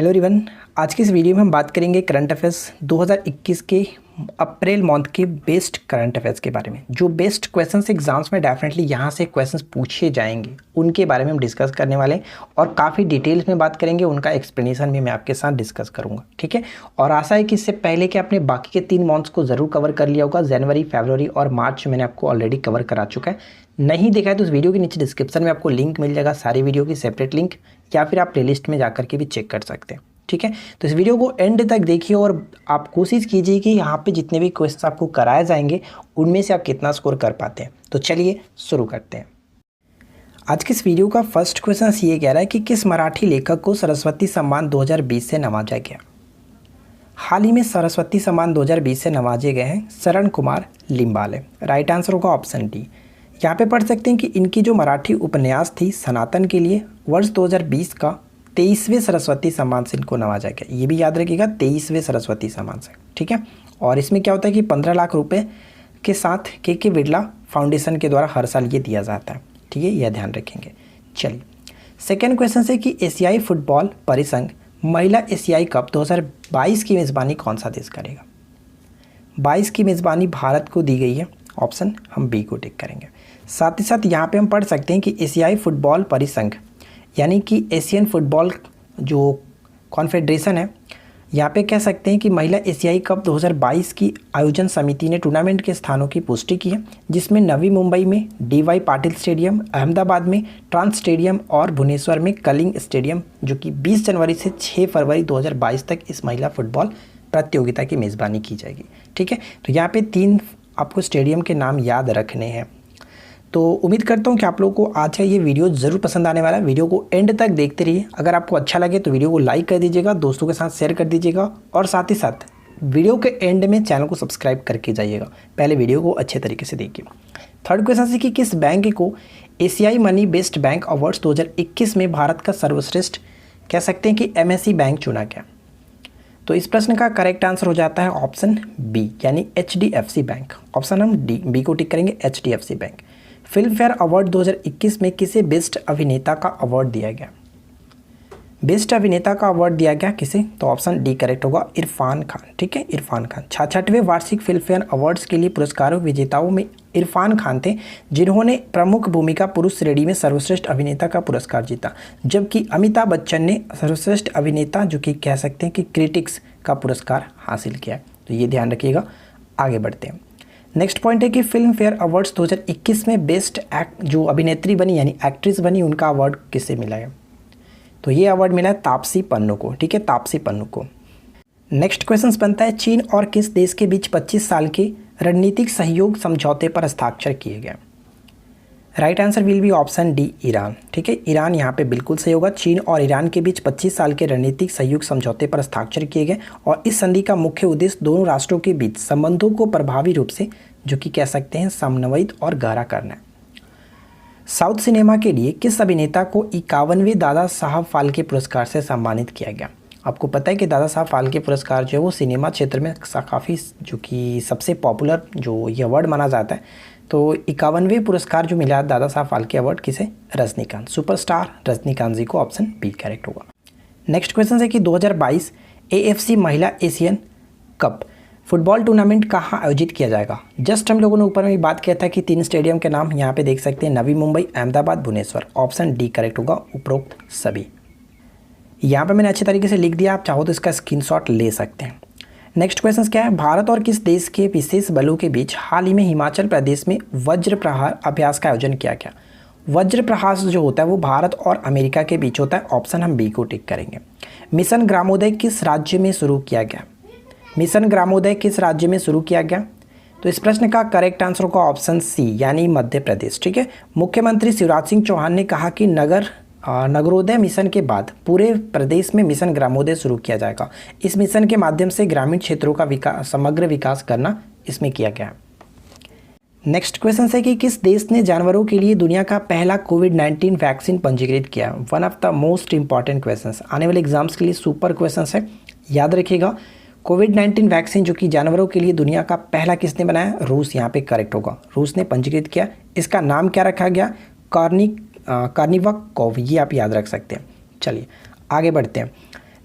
Hello everyone. आज की इस वीडियो में हम बात करेंगे करंट अफेयर्स 2021 के अप्रैल मंथ के बेस्ट करंट अफेयर्स के बारे में। जो बेस्ट क्वेश्चंस एग्जाम्स में डेफिनेटली यहाँ से क्वेश्चंस पूछे जाएंगे उनके बारे में हम डिस्कस करने वाले हैं और काफ़ी डिटेल्स में बात करेंगे। उनका एक्सप्लेनेशन भी मैं आपके साथ डिस्कस करूँगा, ठीक है। और आशा है कि इससे पहले कि आपने बाकी के 3 मंथ्स को ज़रूर कवर कर लिया होगा। जनवरी, फरवरी और मार्च मैंने आपको ऑलरेडी कवर करा चुका है। नहीं देखा है तो उस वीडियो के नीचे डिस्क्रिप्शन में आपको लिंक मिल जाएगा, सारी वीडियो की सेपरेट लिंक, या फिर आप प्लेलिस्ट में जाकर के भी चेक कर सकते हैं, ठीक है। तो इस वीडियो को एंड तक देखिए और आप कोशिश कीजिए कि यहाँ पे जितने भी क्वेश्चन आपको कराए जाएंगे उनमें से आप कितना स्कोर कर पाते हैं। तो चलिए शुरू करते हैं। आज के इस वीडियो का फर्स्ट क्वेश्चन ये कह रहा है कि किस मराठी लेखक को सरस्वती सम्मान 2020 से नवाजा गया। हाल ही में सरस्वती सम्मान 2020 से नवाजे गए हैं शरण कुमार लिम्बाले। राइट आंसर होगा ऑप्शन डी। यहाँ पे पढ़ सकते हैं कि इनकी जो मराठी उपन्यास थी सनातन के लिए वर्ष 2020 का 23वें सरस्वती सम्मान से इनको नवाजा गया। ये भी याद रखिएगा, 23वें सरस्वती सम्मान से, ठीक है। और इसमें क्या होता है कि 15 लाख रुपए के साथ के बिरला फाउंडेशन के द्वारा हर साल ये दिया जाता है, ठीक है। यह ध्यान रखेंगे। चलिए सेकेंड क्वेश्चन से कि एशियाई फुटबॉल परिसंघ महिला एशियाई कप 2022 की मेज़बानी कौन सा देश करेगा। 22 की मेज़बानी भारत को दी गई है। ऑप्शन हम बी को टिक करेंगे। साथ ही साथ यहाँ पे हम पढ़ सकते हैं कि एशियाई फुटबॉल परिसंघ यानी कि एशियन फुटबॉल जो कॉन्फेडरेशन है, यहाँ पे कह सकते हैं कि महिला एशियाई कप 2022 की आयोजन समिति ने टूर्नामेंट के स्थानों की पुष्टि की है, जिसमें नवी मुंबई में DY पाटिल स्टेडियम, अहमदाबाद में ट्रांस स्टेडियम और भुवनेश्वर में कलिंग स्टेडियम, जो कि 20 जनवरी से 6 फरवरी 2022 तक इस महिला फुटबॉल प्रतियोगिता की मेज़बानी की जाएगी, ठीक है। तो यहाँ पे 3 आपको स्टेडियम के नाम याद रखने हैं। तो उम्मीद करता हूँ कि आप लोगों को आज का ये वीडियो ज़रूर पसंद आने वाला है। वीडियो को एंड तक देखते रहिए। अगर आपको अच्छा लगे तो वीडियो को लाइक कर दीजिएगा, दोस्तों के साथ शेयर कर दीजिएगा और साथ ही साथ वीडियो के एंड में चैनल को सब्सक्राइब करके जाइएगा। पहले वीडियो को अच्छे तरीके से देखिए। थर्ड क्वेश्चन से कि किस बैंक को एशियाई मनी बेस्ट बैंक अवार्ड्स 2021 में भारत का सर्वश्रेष्ठ कह सकते हैं कि MSE बैंक चुना गया। तो इस प्रश्न का करेक्ट आंसर हो जाता है ऑप्शन बी यानी HDFC बैंक। ऑप्शन हम बी को टिक करेंगे, HDFC bank. Film fair award 2021 में किसे बेस्ट अभिनेता का अवार्ड दिया गया। बेस्ट अभिनेता का अवार्ड दिया गया किसे, तो ऑप्शन डी करेक्ट होगा, इरफान खान, ठीक है। इरफान खान 66वें वार्षिक फिल्म फेयर अवार्ड्स के लिए पुरस्कारों विजेताओं में इरफान खान थे, जिन्होंने प्रमुख भूमिका पुरुष श्रेणी में सर्वश्रेष्ठ अभिनेता का पुरस्कार जीता, जबकि अमिताभ बच्चन ने सर्वश्रेष्ठ अभिनेता जो कि कह सकते हैं कि क्रिटिक्स का पुरस्कार हासिल किया। तो ये ध्यान रखिएगा। आगे बढ़ते हैं। नेक्स्ट पॉइंट है कि फिल्म फेयर अवार्ड्स 2021 में बेस्ट एक्ट जो अभिनेत्री बनी यानी एक्ट्रेस बनी उनका अवार्ड किसे मिला है। तो ये अवार्ड मिला है तापसी पन्नू को, ठीक है, तापसी पन्नू को। नेक्स्ट क्वेश्चन बनता है चीन और किस देश के बीच 25 साल के रणनीतिक सहयोग समझौते पर हस्ताक्षर किए गए। Right answer will be option D, Iran, ठीक है। ईरान यहाँ पे बिल्कुल सही होगा। चीन और ईरान के बीच 25 साल के रणनीतिक सहयोग समझौते पर हस्ताक्षर किए गए और इस संधि का मुख्य उद्देश्य दोनों राष्ट्रों के बीच संबंधों को प्रभावी रूप से जो कि कह सकते हैं समन्वित और गहरा करना है। साउथ सिनेमा के लिए किस अभिनेता को 51वें दादा साहब फाल्के पुरस्कार से सम्मानित किया गया। आपको पता है कि दादा साहब फाल्के पुरस्कार जो है वो सिनेमा क्षेत्र में काफ़ी जो कि सबसे पॉपुलर जो ये अवार्ड माना जाता है। तो 51वें पुरस्कार जो मिला दादा साहब फाल्के अवार्ड किसे, रजनीकांत, सुपरस्टार रजनीकांत जी को। ऑप्शन बी करेक्ट होगा। नेक्स्ट क्वेश्चन है कि 2022 AFC महिला एशियन कप फुटबॉल टूर्नामेंट कहाँ आयोजित किया जाएगा। जस्ट हम लोगों ने ऊपर में बात किया था कि 3 स्टेडियम के नाम यहाँ पे देख सकते हैं, Navi Mumbai, Ahmedabad, Bhubaneswar. Option D correct होगा, उपरोक्त सभी। यहाँ पे मैंने अच्छे तरीके से लिख दिया, आप चाहो तो इसका स्क्रीनशॉट ले सकते हैं। नेक्स्ट क्वेश्चन क्या है, भारत और किस देश के विशेष बलों के बीच हाल ही में हिमाचल प्रदेश में वज्र प्रहार अभ्यास का आयोजन किया गया। वज्र प्रहार जो होता है वो भारत और अमेरिका के बीच होता है। ऑप्शन हम बी को टिक करेंगे। मिशन ग्रामोदय किस राज्य में शुरू किया गया। मिशन ग्रामोदय किस राज्य में शुरू किया गया। तो इस प्रश्न का करेक्ट आंसर होगा ऑप्शन सी यानी मध्य प्रदेश, ठीक है। मुख्यमंत्री शिवराज सिंह चौहान ने कहा कि नगरोदय मिशन के बाद पूरे प्रदेश में मिशन ग्रामोदय शुरू किया जाएगा। इस मिशन के माध्यम से ग्रामीण क्षेत्रों का समग्र विकास करना इसमें किया गया है। नेक्स्ट क्वेश्चन है कि किस देश ने जानवरों के लिए दुनिया का पहला कोविड-19 वैक्सीन पंजीकृत किया। One of the most important question, आने वाले एग्जाम्स के लिए सुपर क्वेश्चन है, याद रखिएगा। कोविड-19 वैक्सीन जो कि जानवरों के लिए दुनिया का पहला किसने बनाया, रूस यहाँ पे करेक्ट होगा, रूस ने पंजीकृत किया। इसका नाम क्या रखा गया, कार्निवकॉव, ये आप याद रख सकते हैं। चलिए आगे बढ़ते हैं।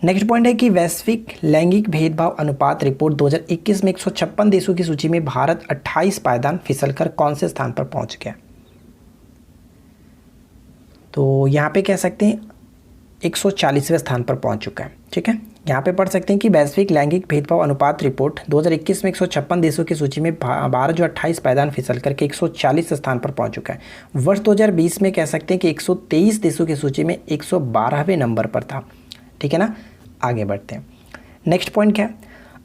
नेक्स्ट पॉइंट है कि वैश्विक लैंगिक भेदभाव अनुपात रिपोर्ट 2021 में 156 देशों की सूची में भारत 28 पायदान फिसलकर कौन से स्थान पर पहुंच गया? तो यहाँ पे कह सकते हैं 140वें स्थान पर पहुंच चुका है। ठीक है, यहाँ पे पढ़ सकते हैं कि वैश्विक लैंगिक भेदभाव अनुपात रिपोर्ट 2021 में 156 देशों की सूची में भारत जो 28 पायदान फिसल करके 140 स्थान पर पहुंच चुका है। वर्ष 2020 में कह सकते हैं कि 123 देशों की सूची में 112वें नंबर पर था। ठीक है ना, आगे बढ़ते हैं। नेक्स्ट पॉइंट क्या है?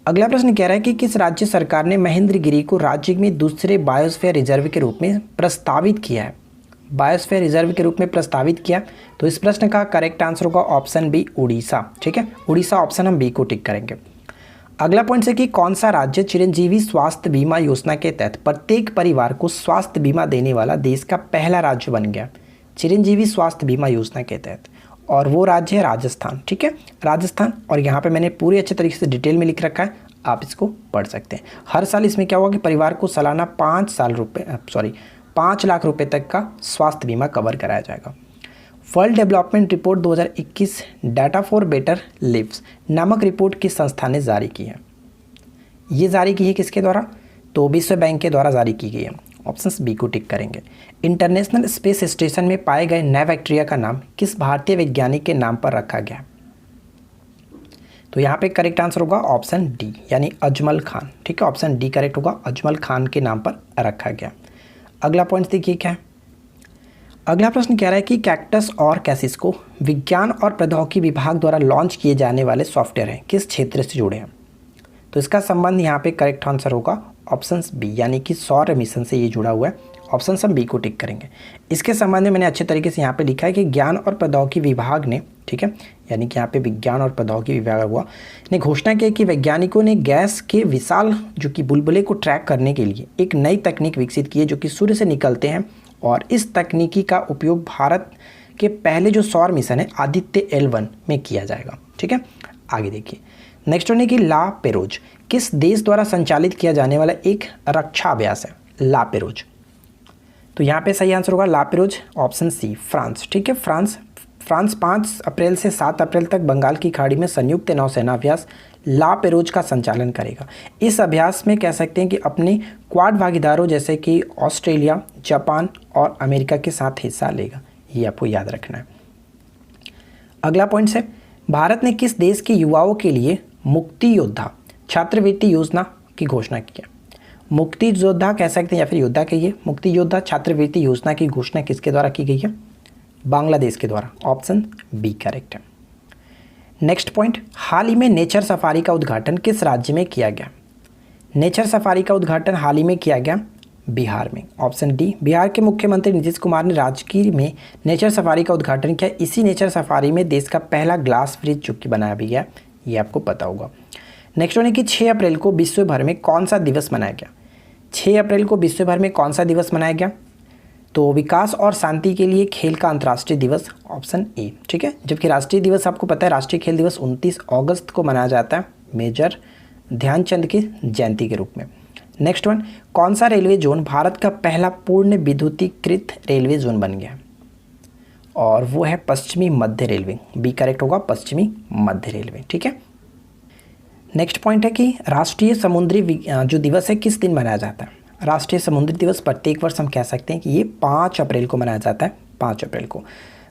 अगला प्रश्न कह रहा है कि किस राज्य सरकार ने महेंद्रगिरी को राज्य में दूसरे बायोस्फीयर रिजर्व के रूप में प्रस्तावित किया है? बायोस्फीयर रिजर्व के रूप में प्रस्तावित किया। तो इस प्रश्न का करेक्ट आंसर होगा ऑप्शन बी, उड़ीसा। ठीक है, उड़ीसा ऑप्शन हम बी को टिक करेंगे। अगला पॉइंट है कि कौन सा राज्य चिरंजीवी स्वास्थ्य बीमा योजना के तहत प्रत्येक परिवार को स्वास्थ्य बीमा देने वाला देश का पहला राज्य बन गया? चिरंजीवी स्वास्थ्य बीमा योजना के तहत, और वो राज्य है राजस्थान। ठीक है, राजस्थान। और यहाँ पे मैंने पूरे अच्छे तरीके से डिटेल में लिख रखा है, आप इसको पढ़ सकते हैं। हर साल इसमें क्या होगा कि परिवार को सालाना 5 लाख रुपए तक का स्वास्थ्य बीमा कवर कराया जाएगा। World development report 2021 data for better lives नामक रिपोर्ट किस संस्था ने जारी की है? ये जारी की है किसके द्वारा? तो विश्व बैंक के द्वारा जारी की गई है। ऑप्शन बी को टिक करेंगे। इंटरनेशनल स्पेस स्टेशन में पाए गए नए बैक्टीरिया का नाम किस भारतीय वैज्ञानिक के नाम पर रखा गया? तो यहाँ पे करेक्ट आंसर होगा ऑप्शन डी, यानी अजमल खान। ठीक है, ऑप्शन डी करेक्ट होगा, अजमल खान के नाम पर रखा गया। अगला पॉइंट देखिए क्या है। अगला प्रश्न कह रहा है कि कैक्टस और कैसिस को विज्ञान और प्रौद्योगिकी विभाग द्वारा लॉन्च किए जाने वाले सॉफ्टवेयर हैं, किस क्षेत्र से जुड़े हैं? तो इसका संबंध यहाँ पे करेक्ट आंसर होगा ऑप्शन बी, यानी कि सौर मिशन से ये जुड़ा हुआ है। ऑप्शन हम बी को टिक करेंगे। इसके संबंध में मैंने अच्छे तरीके से यहाँ पे लिखा है कि ज्ञान और प्रौद्योगिकी विभाग ने, ठीक है, यानी कि यहाँ पे विज्ञान और प्रौद्योगिकी विभाग हुआ, ने घोषणा की कि वैज्ञानिकों ने गैस के विशाल जो कि बुलबुले को ट्रैक करने के लिए एक नई तकनीक विकसित की है जो कि सूर्य से निकलते हैं, और इस तकनीकी का उपयोग भारत के पहले जो सौर मिशन है आदित्य L1 में किया जाएगा। ठीक है, आगे देखिए। नेक्स्ट वन है कि ला पेरोज किस देश द्वारा संचालित किया जाने वाला एक रक्षा अभ्यास है? ला पेरोज, तो यहाँ पे सही आंसर होगा ला पेरोज, ऑप्शन सी, फ्रांस। ठीक है, फ्रांस 5 अप्रैल से 7 अप्रैल तक बंगाल की खाड़ी में संयुक्त नौसेना अभ्यास ला पेरोज का संचालन करेगा। इस अभ्यास में कह सकते हैं कि अपने क्वाड भागीदारों जैसे कि ऑस्ट्रेलिया, जापान और अमेरिका के साथ हिस्सा लेगा। ये आपको याद रखना है। अगला पॉइंट है, भारत ने किस देश के युवाओं के लिए मुक्ति योद्धा छात्रवृत्ति योजना की घोषणा की है? मुक्ति योद्धा कह सकते हैं या फिर योद्धा कहिए, मुक्ति योद्धा छात्रवृत्ति योजना की घोषणा किसके द्वारा की गई है? बांग्लादेश के द्वारा। ऑप्शन बी करेक्ट है। नेक्स्ट पॉइंट, हाल ही में नेचर सफारी का उद्घाटन किस राज्य में किया गया? नेचर सफारी का उद्घाटन हाल ही में किया गया बिहार में। ऑप्शन डी, बिहार के मुख्यमंत्री नीतीश कुमार ने राजगीर में नेचर सफारी का उद्घाटन किया। इसी नेचर सफारी में देश का पहला ग्लास ब्रिज जो कि बनाया भी गया, ये आपको पता होगा। नेक्स्ट वन है कि 6 अप्रैल को विश्व भर में कौन सा दिवस मनाया गया? 6 अप्रैल को विश्व भर में कौन सा दिवस मनाया गया? तो विकास और शांति के लिए खेल का अंतर्राष्ट्रीय दिवस, ऑप्शन ए। ठीक है, जबकि राष्ट्रीय दिवस आपको पता है राष्ट्रीय खेल दिवस 29 अगस्त को मनाया जाता है मेजर ध्यानचंद की जयंती के रूप में। नेक्स्ट वन, कौन सा रेलवे जोन भारत का पहला पूर्ण विद्युतीकृत रेलवे जोन बन गया? और वो है पश्चिमी मध्य रेलवे। बी करेक्ट होगा, पश्चिमी मध्य रेलवे। ठीक है, नेक्स्ट पॉइंट है कि राष्ट्रीय समुद्री जो दिवस है किस दिन मनाया जाता है? राष्ट्रीय समुद्री दिवस प्रत्येक वर्ष हम कह सकते हैं कि ये 5 अप्रैल को मनाया जाता है। 5 अप्रैल को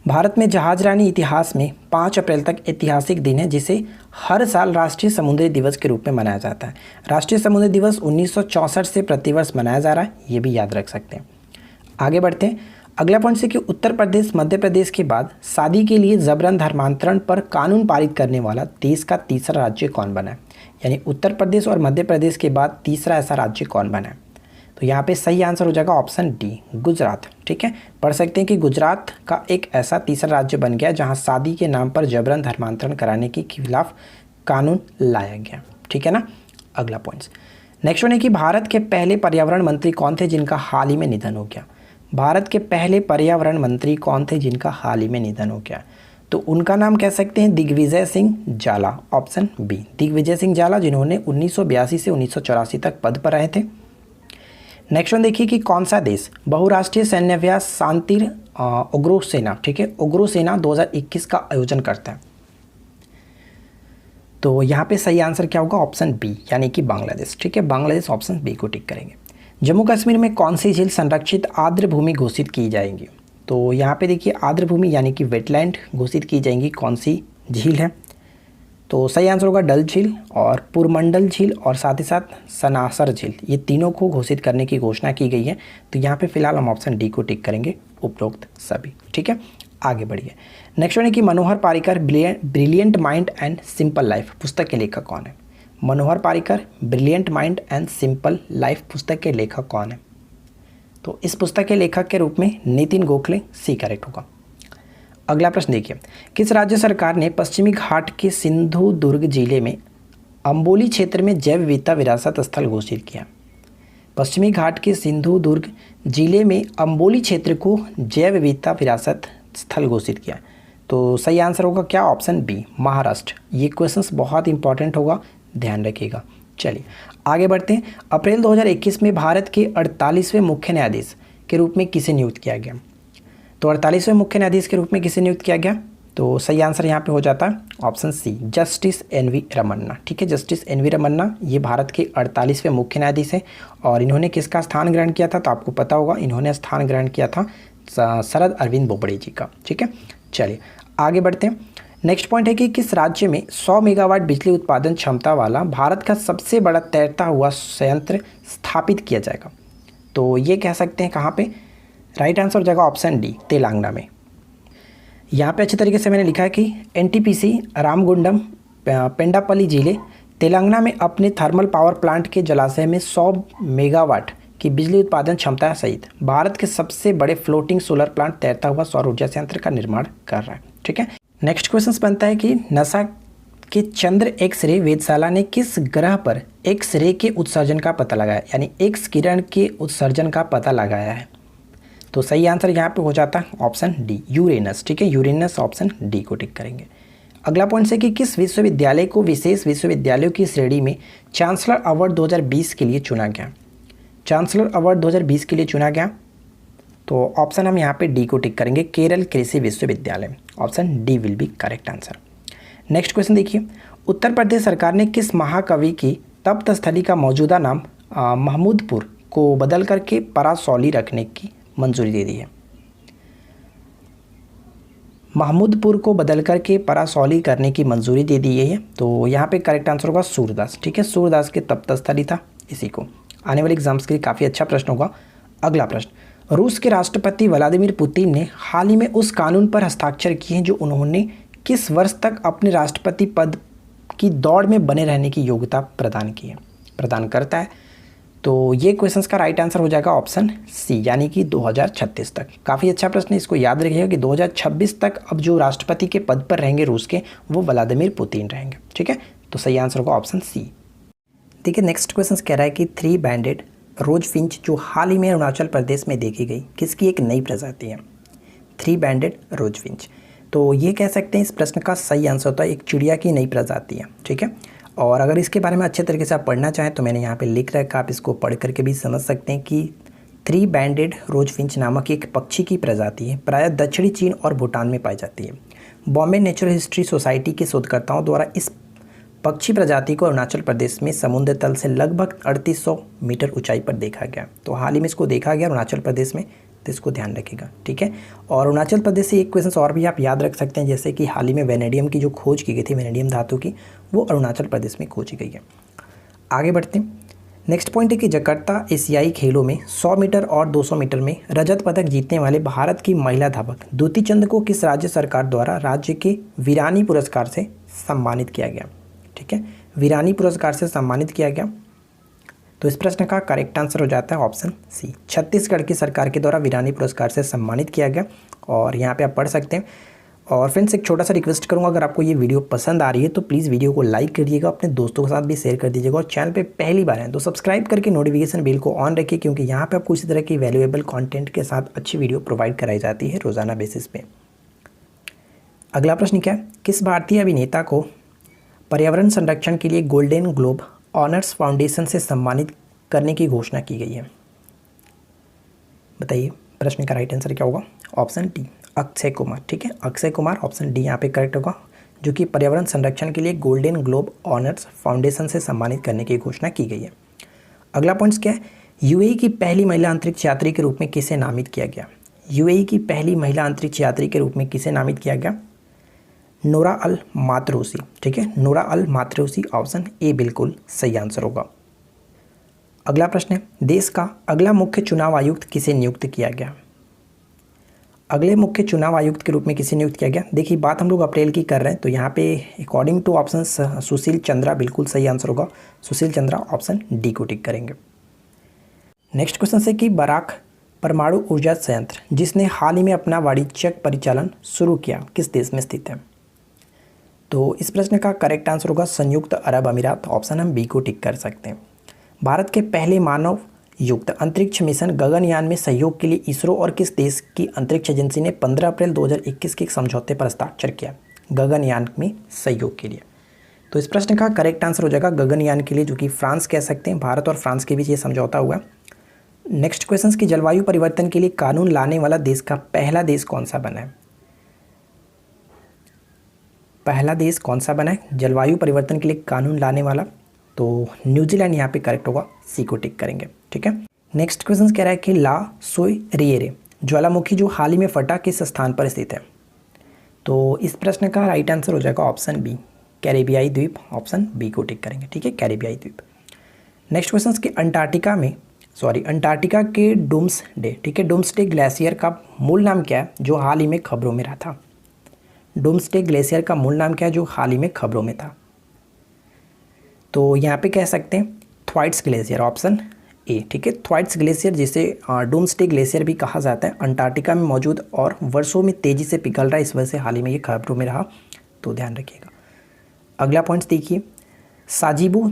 भारत में जहाजरानी इतिहास में 5 अप्रैल तक ऐतिहासिक दिन है जिसे हर साल राष्ट्रीय समुद्री दिवस के रूप में मनाया जाता है। राष्ट्रीय समुद्री दिवस 1964 से प्रतिवर्ष मनाया जा रहा है, ये भी याद रख सकते हैं। आगे बढ़ते हैं। अगला पॉइंट से कि उत्तर प्रदेश मध्य प्रदेश के बाद शादी के लिए जबरन धर्मांतरण पर कानून पारित करने वाला देश का तीसरा राज्य कौन बना है? यानी उत्तर प्रदेश और मध्य प्रदेश के बाद तीसरा ऐसा राज्य कौन बना है? तो यहाँ पे सही आंसर हो जाएगा ऑप्शन डी, गुजरात। ठीक है, पढ़ सकते हैं कि गुजरात का एक ऐसा तीसरा राज्य बन गया जहाँ शादी के नाम पर जबरन धर्मांतरण कराने के खिलाफ कानून लाया गया। ठीक है ना। अगला पॉइंट्स, नेक्स्ट वन है कि भारत के पहले पर्यावरण मंत्री कौन थे जिनका हाल ही में निधन हो गया? भारत के पहले पर्यावरण मंत्री कौन थे जिनका हाल ही में निधन हो गया? तो उनका नाम कह सकते हैं दिग्विजय सिंह जाला। ऑप्शन बी, दिग्विजय सिंह जाला, जिन्होंने 1982 से 1984 तक पद पर रहे थे। नेक्स्ट वन देखिए कि कौन सा देश बहुराष्ट्रीय सैन्य अभ्यास शांतिर उग्र सेना, ठीक है, उग्र सेना 2021 का आयोजन करता है? तो यहाँ पे सही आंसर क्या होगा, ऑप्शन बी यानी कि बांग्लादेश। ठीक है, बांग्लादेश ऑप्शन बी को टिक करेंगे। जम्मू कश्मीर में कौन सी झील संरक्षित आर्द्र भूमि घोषित की जाएंगी? तो यहाँ पे देखिए आर्द्र भूमि यानी कि वेटलैंड घोषित की जाएंगी, कौन सी झील है? तो सही आंसर होगा डल झील और पुरमंडल झील और साथ ही साथ सनासर झील, ये तीनों को घोषित करने की घोषणा की गई है। तो यहाँ पे फिलहाल हम ऑप्शन डी को टिक करेंगे, उपरोक्त सभी। ठीक है, आगे बढ़िए। नेक्स्ट वन है कि Manohar Parrikar brilliant mind and simple life पुस्तक के लेखक कौन है? Manohar Parrikar brilliant mind and simple life पुस्तक के लेखक कौन है? तो इस पुस्तक के लेखक के रूप में नितिन गोखले, सी करेक्ट होगा। अगला प्रश्न देखिए, किस राज्य सरकार ने पश्चिमी घाट के सिंधु दुर्ग जिले में अंबोली क्षेत्र में जैव विविधता विरासत स्थल घोषित किया? पश्चिमी घाट के सिंधु दुर्ग जिले में अंबोली क्षेत्र को जैव विविधता विरासत स्थल घोषित किया। तो सही आंसर होगा क्या, ऑप्शन बी महाराष्ट्र। ये क्वेश्चंस बहुत इंपॉर्टेंट होगा, ध्यान रखिएगा। चलिए आगे बढ़ते हैं। अप्रैल 2021 में भारत के 48वें मुख्य न्यायाधीश के रूप में किसे नियुक्त किया गया? तो 48वें मुख्य न्यायाधीश के रूप में किसे नियुक्त किया गया? तो सही आंसर यहाँ पे हो जाता है option C, justice N V. Ramana. ठीक है, जस्टिस एन.वी. रमन्ना ये भारत के 48वें मुख्य न्यायाधीश है। और इन्होंने किसका स्थान ग्रहण किया था? तो आपको पता होगा, इन्होंने स्थान ग्रहण किया था शरद अरविंद बोबड़े जी का। ठीक है, चलिए आगे बढ़ते हैं। नेक्स्ट पॉइंट है कि किस राज्य में 100 मेगावाट बिजली उत्पादन क्षमता वाला भारत का सबसे बड़ा तैरता हुआ संयंत्र स्थापित किया जाएगा? तो ये कह सकते हैं कहाँ पे? राइट आंसर हो जाएगा ऑप्शन डी, तेलंगाना में। यहाँ पे अच्छे तरीके से मैंने लिखा है कि एनटीपीसी रामगुंडम पेंडापल्ली जिले तेलंगाना में अपने थर्मल पावर प्लांट के जलाशय में 100 मेगावाट की बिजली उत्पादन क्षमता सहित भारत के सबसे बड़े फ्लोटिंग सोलर प्लांट तैरता हुआ सौर ऊर्जा संयंत्र का निर्माण कर रहा है। ठीक है, नेक्स्ट क्वेश्चन बनता है कि नासा के चंद्र एक्स-रे वेधशाला ने किस ग्रह पर एक्स रे के उत्सर्जन का पता लगाया, यानी एक्स किरण के उत्सर्जन का पता लगाया है? तो सही आंसर यहाँ पे हो जाता है ऑप्शन डी, यूरेनस। ठीक है, यूरेनस ऑप्शन डी को टिक करेंगे। अगला पॉइंट से कि किस विश्वविद्यालय को विशेष विश्वविद्यालयों की श्रेणी में चांसलर अवार्ड 2020 के लिए चुना गया? चांसलर अवार्ड 2020 के लिए चुना गया, तो ऑप्शन हम यहाँ पे डी को टिक करेंगे, केरल कृषि विश्वविद्यालय। Option D will be correct answer. Next question देखिए, उत्तर प्रदेश सरकार ने किस महाकवि की तप्त स्थली का मौजूदा नाम महमूदपुर को बदल करके परासौली रखने की मंजूरी दे दी है? महमूदपुर को बदल करके परासौली करने की मंजूरी दे दी है। तो यहाँ पे करेक्ट आंसर होगा सूरदास। ठीक है, सूरदास के तप्त स्थली था इसी को। आने वाले एग्जाम्स के लिए काफ़ी अच्छा प्रश्न होगा। अगला प्रश्न, रूस के राष्ट्रपति व्लादिमीर पुतिन ने हाल ही में उस कानून पर हस्ताक्षर किए हैं जो उन्होंने किस वर्ष तक अपने राष्ट्रपति पद की दौड़ में बने रहने की योग्यता प्रदान करता है? तो ये क्वेश्चंस का राइट आंसर हो जाएगा ऑप्शन सी, यानी कि 2036 तक। काफ़ी अच्छा प्रश्न है, इसको याद रखिएगा कि 2026 तक अब जो राष्ट्रपति के पद पर रहेंगे रूस के, वो व्लादिमीर पुतिन रहेंगे। ठीक है, तो सही आंसर होगा ऑप्शन सी। देखिए नेक्स्ट क्वेश्चन कह रहा है कि 3 बैंडेड रोज फिंच जो हाल ही में अरुणाचल प्रदेश में देखी गई, किसकी एक नई प्रजाति है? 3 बैंडेड रोज फिंच, तो ये कह सकते हैं इस प्रश्न का सही आंसर होता है एक चिड़िया की नई प्रजाति है। ठीक है, और अगर इसके बारे में अच्छे तरीके से आप पढ़ना चाहें तो मैंने यहाँ पे लिख रखा, आप इसको पढ़ करके भी समझ सकते हैं कि 3 बैंडेड रोज फिंच नामक एक पक्षी की प्रजाति है, प्रायः दक्षिणी चीन और भूटान में पाई जाती है। बॉम्बे नेचुरल हिस्ट्री सोसाइटी के शोधकर्ताओं द्वारा इस पक्षी प्रजाति को अरुणाचल प्रदेश में समुद्र तल से लगभग 3800 मीटर ऊंचाई पर देखा गया। तो हाल ही में इसको देखा गया अरुणाचल प्रदेश में, तो इसको ध्यान रखिएगा। ठीक है, और अरुणाचल प्रदेश से एक क्वेश्चन और भी आप याद रख सकते हैं, जैसे कि हाल ही में वेनेडियम की जो खोज की गई थी, वेनेडियम धातु की, वो अरुणाचल प्रदेश में खोजी गई है। आगे बढ़ते हैं। नेक्स्ट पॉइंट है कि जकार्ता एशियाई खेलों में 100 मीटर और 200 मीटर में रजत पदक जीतने वाले भारत की महिला धावक द्युति चंद को किस राज्य सरकार द्वारा राज्य के वीरानी पुरस्कार से सम्मानित किया गया? ठीक है, वीरानी पुरस्कार से सम्मानित किया गया। तो इस प्रश्न का करेक्ट आंसर हो जाता है ऑप्शन सी, छत्तीसगढ़ की सरकार के द्वारा वीरानी पुरस्कार से सम्मानित किया गया। और यहाँ पे आप पढ़ सकते हैं। और फ्रेंड्स एक छोटा सा रिक्वेस्ट करूँगा, अगर आपको ये वीडियो पसंद आ रही है तो प्लीज़ वीडियो को लाइक करिएगा, अपने दोस्तों के साथ भी शेयर कर दीजिएगा, और चैनल पे पहली बार हैं तो सब्सक्राइब करके नोटिफिकेशन बेल को ऑन रखिए, क्योंकि यहाँ पे आपको इसी तरह की वैल्यूएबल कंटेंट के साथ अच्छी वीडियो प्रोवाइड कराई जाती है रोज़ाना बेसिस पे। अगला प्रश्न क्या है, किस भारतीय अभिनेता को पर्यावरण संरक्षण के लिए गोल्डन ग्लोब ऑनर्स फाउंडेशन से सम्मानित करने की घोषणा की गई है? बताइए प्रश्न का राइट आंसर क्या होगा? Option D, Akshay Kumar. ठीक है, अक्षय कुमार ऑप्शन डी यहाँ पे करेक्ट होगा। जो कि पर्यावरण संरक्षण के लिए गोल्डन ग्लोब ऑनर्स फाउंडेशन से सम्मानित करने की घोषणा की गई है। अगला पॉइंट क्या है, यूएई की पहली महिला अंतरिक्ष यात्री के रूप में किसे नामित किया गया? यूएई की पहली महिला अंतरिक्ष यात्री के रूप में किसे नामित किया गया? नोरा अल मातरूसी। ठीक है, नोरा अल मातरूसी, ऑप्शन ए बिल्कुल सही आंसर होगा। अगला प्रश्न है, देश का अगला मुख्य चुनाव आयुक्त किसे नियुक्त किया गया? अगले मुख्य चुनाव आयुक्त के रूप में किसे नियुक्त किया गया? देखिए, बात हम लोग अप्रैल की कर रहे हैं, तो यहाँ पे according to option Sushil Chandra बिल्कुल सही आंसर होगा। सुशील चंद्रा, ऑप्शन डी को टिक करेंगे। नेक्स्ट क्वेश्चन से कि बराक परमाणु ऊर्जा संयंत्र जिसने हाल ही में अपना वाणिज्यिक परिचालन शुरू किया किस देश में स्थित है? तो इस प्रश्न का करेक्ट आंसर होगा संयुक्त अरब अमीरात, ऑप्शन हम बी को टिक कर सकते हैं। भारत के पहले मानव युक्त अंतरिक्ष मिशन गगनयान में सहयोग के लिए इसरो और किस देश की अंतरिक्ष एजेंसी ने 15 अप्रैल 2021 के एक समझौते पर हस्ताक्षर किया गगनयान में सहयोग के लिए? तो इस प्रश्न का करेक्ट आंसर हो जाएगा गगनयान के लिए, जो कि फ्रांस कह सकते हैं। भारत और फ्रांस के बीच ये समझौता हुआ। नेक्स्ट क्वेश्चन की जलवायु परिवर्तन के लिए कानून लाने वाला देश का पहला देश कौन सा बना है? पहला देश कौन सा बना है जलवायु परिवर्तन के लिए कानून लाने वाला? तो न्यूजीलैंड यहाँ पे करेक्ट होगा, सी को टिक करेंगे। ठीक है, नेक्स्ट क्वेश्चन कह रहा है कि ला सोइरिएरे ज्वालामुखी जो हाल ही में फटा किस स्थान पर स्थित है? तो इस प्रश्न का राइट आंसर हो जाएगा ऑप्शन बी, कैरेबियाई द्वीप, ऑप्शन बी को टिक करेंगे। ठीक है, कैरेबियाई द्वीप। नेक्स्ट क्वेश्चन के अंटार्कटिका के डूम्सडे, ठीक है, डूम्सडे ग्लेशियर का मूल नाम क्या है जो हाल ही में खबरों में रहा था? डूम्सडे ग्लेशियर का मूल नाम क्या है जो हाल ही में खबरों में था? तो यहाँ पे कह सकते हैं थ्वाइट्स ग्लेशियर, ऑप्शन ए। ठीक है, थ्वाइट्स ग्लेशियर जिसे डूम्सडे ग्लेशियर भी कहा जाता है, अंटार्कटिका में मौजूद और वर्षों में तेज़ी से पिघल रहा है, इस वजह से हाल ही में ये खबरों में रहा, तो ध्यान रखिएगा। अगला पॉइंट देखिए, साजिबू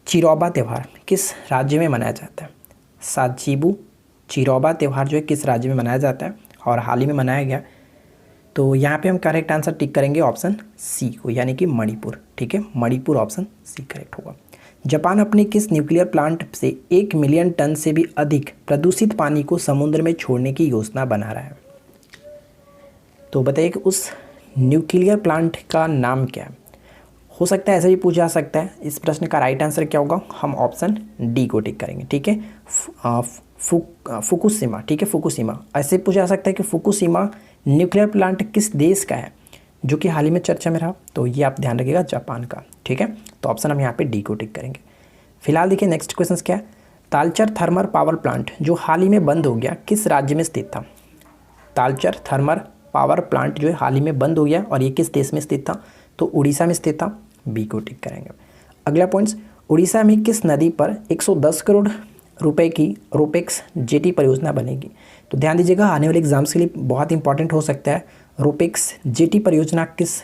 चिरोबा त्यौहार किस राज्य में मनाया जाता है? साजिबू चिरोबा त्यौहार जो है किस राज्य में मनाया जाता है और हाल ही में मनाया गया? तो यहाँ पे हम करेक्ट आंसर टिक करेंगे ऑप्शन सी को, यानी कि मणिपुर। ठीक है, मणिपुर, ऑप्शन सी करेक्ट होगा। जापान अपने किस न्यूक्लियर प्लांट से 1 मिलियन टन से भी अधिक प्रदूषित पानी को समुद्र में छोड़ने की योजना बना रहा है? तो बताइए कि उस न्यूक्लियर प्लांट का नाम क्या है? हो सकता है ऐसे भी पूछा जा सकता है। इस प्रश्न का राइट आंसर क्या होगा? हम ऑप्शन डी को टिक करेंगे। ठीक है, फुकुशिमा। ठीक है, फुकुशिमा। ऐसे पूछा जा सकता है कि फुकुशिमा न्यूक्लियर प्लांट किस देश का है जो कि हाल ही में चर्चा में रहा? तो ये आप ध्यान रखिएगा, जापान का। ठीक है, तो ऑप्शन हम यहाँ पे डी को टिक करेंगे। फिलहाल देखिए नेक्स्ट क्वेश्चन क्या है, तालचर थर्मल पावर प्लांट जो हाल ही में बंद हो गया किस राज्य में स्थित था? तालचर थर्मल पावर प्लांट जो है हाल ही में बंद हो गया और ये किस देश में स्थित था? तो उड़ीसा में स्थित था, बी को टिक करेंगे। अगला पॉइंट्स, उड़ीसा में किस नदी पर 110 करोड़ रुपए की रोपेक्स जेटी परियोजना बनेगी? तो ध्यान दीजिएगा, आने वाले एग्जाम्स के लिए बहुत इंपॉर्टेंट हो सकता है। रोपेक्स जेटी परियोजना किस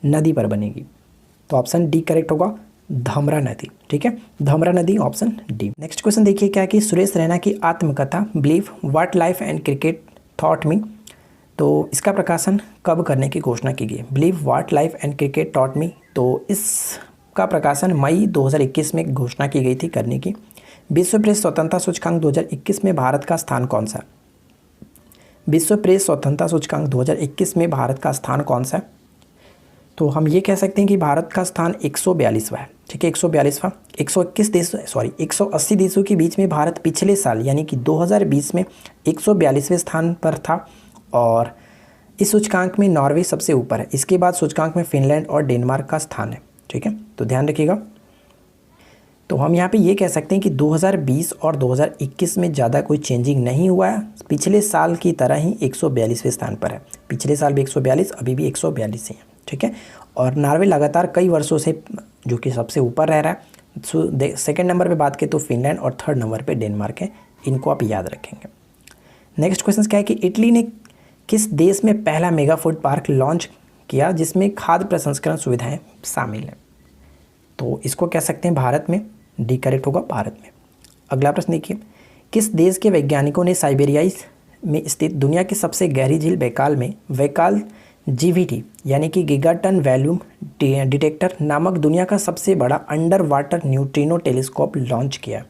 नदी पर बनेगी? तो ऑप्शन डी करेक्ट होगा, धमरा नदी। ठीक है, धमरा नदी, ऑप्शन डी। नेक्स्ट क्वेश्चन देखिए क्या है कि सुरेश रैना की आत्मकथा believe what life and cricket thought me, तो इसका प्रकाशन कब करने की घोषणा की गई? Believe what life and cricket taught me, तो इसका प्रकाशन मई 2021 में घोषणा की गई थी करने की। विश्व प्रेस स्वतंत्रता सूचकांक 2021 में भारत का स्थान कौन सा? विश्व प्रेस स्वतंत्रता सूचकांक 2021 में भारत का स्थान कौन सा है? तो हम ये कह सकते हैं कि भारत का स्थान 142वां है। ठीक है, 142वां। 180 देशों के बीच में भारत पिछले साल यानी कि 2020 में 142वें स्थान पर था और इस सूचकांक में नॉर्वे सबसे ऊपर है। इसके बाद सूचकांक में फिनलैंड और डेनमार्क का स्थान है। ठीक है, तो ध्यान रखिएगा। तो हम यहाँ पे ये कह सकते हैं कि 2020 और 2021 में ज़्यादा कोई चेंजिंग नहीं हुआ है, पिछले साल की तरह ही 142वें स्थान पर है। पिछले साल भी 142, अभी भी 142 ही है। ठीक है, और नॉर्वे लगातार कई वर्षों से जो कि सबसे ऊपर रह रहा है। सेकंड नंबर पे बात करें तो फिनलैंड और थर्ड नंबर पे डेनमार्क है, इनको आप याद रखेंगे। नेक्स्ट क्वेश्चन क्या है कि इटली ने किस देश में पहला मेगा फूड पार्क लॉन्च किया जिसमें खाद्य प्रसंस्करण सुविधाएं शामिल हैं? तो इसको कह सकते हैं भारत में, डी करेक्ट होगा, भारत में। अगला प्रश्न देखिए, किस देश के वैज्ञानिकों ने साइबेरिया में स्थित दुनिया की सबसे गहरी झील बैकाल में वैकाल जीवीटी यानी कि गिगाटन वॉल्यूम डिटेक्टर नामक दुनिया का सबसे बड़ा under water neutrino telescope launch किया?